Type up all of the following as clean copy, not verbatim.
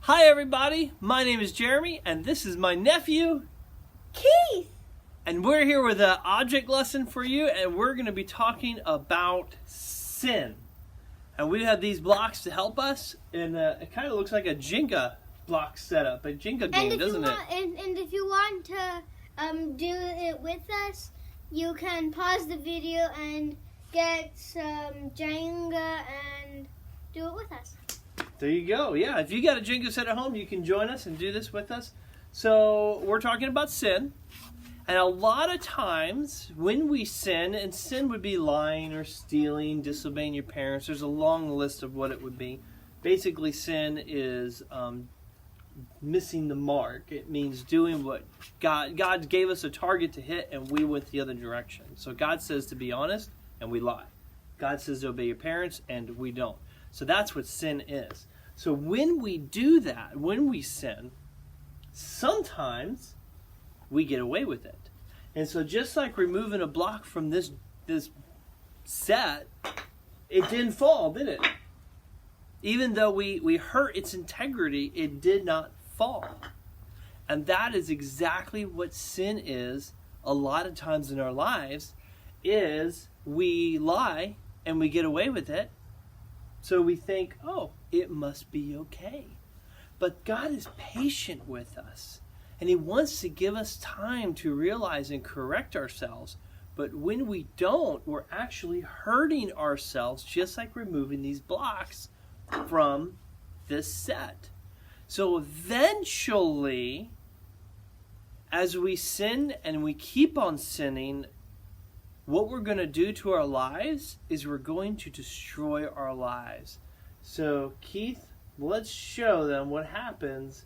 Hi everybody, my name is Jeremy and this is my nephew Keith! And we're here with an object lesson for you, and we're going to be talking about sin. And we have these blocks to help us, and it kind of looks like a Jenga block setup, a Jenga game, doesn't it? And if you want to do it with us, you can pause the video and get some Jenga and do it with us. There you go. Yeah, if you got a Jenga set at home, you can join us and do this with us. So we're talking about sin. And a lot of times when we sin, and sin would be lying or stealing, disobeying your parents, there's a long list of what it would be. Basically, sin is missing the mark. It means doing what God gave us a target to hit, and we went the other direction. So God says to be honest, and we lie. God says to obey your parents, and we don't. So that's what sin is. So when we do that, when we sin, sometimes we get away with it. And so just like removing a block from this set, it didn't fall, did it? Even though we hurt its integrity, it did not fall. And that is exactly what sin is a lot of times in our lives, is we lie and we get away with it. So we think, oh, it must be okay. But God is patient with us. And He wants to give us time to realize and correct ourselves. But when we don't, we're actually hurting ourselves, just like removing these blocks from this set. So eventually, as we sin and we keep on sinning, what we're going to do to our lives is we're going to destroy our lives. So Keith, let's show them what happens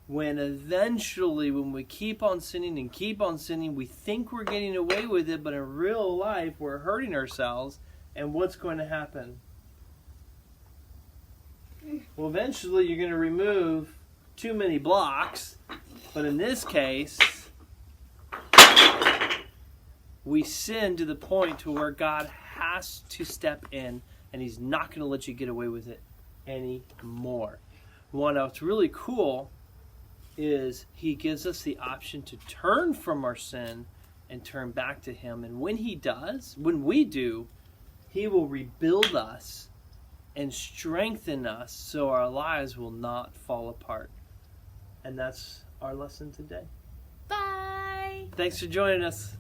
when eventually, when we keep on sinning and keep on sinning, we think we're getting away with it, but in real life, we're hurting ourselves. And what's going to happen? Well, eventually, you're going to remove too many blocks. But in this case, we sin to the point to where God has to step in, and He's not going to let you get away with it anymore. What's really cool is He gives us the option to turn from our sin and turn back to Him. And when He does, when we do, He will rebuild us and strengthen us so our lives will not fall apart. And that's our lesson today. Bye! Thanks for joining us.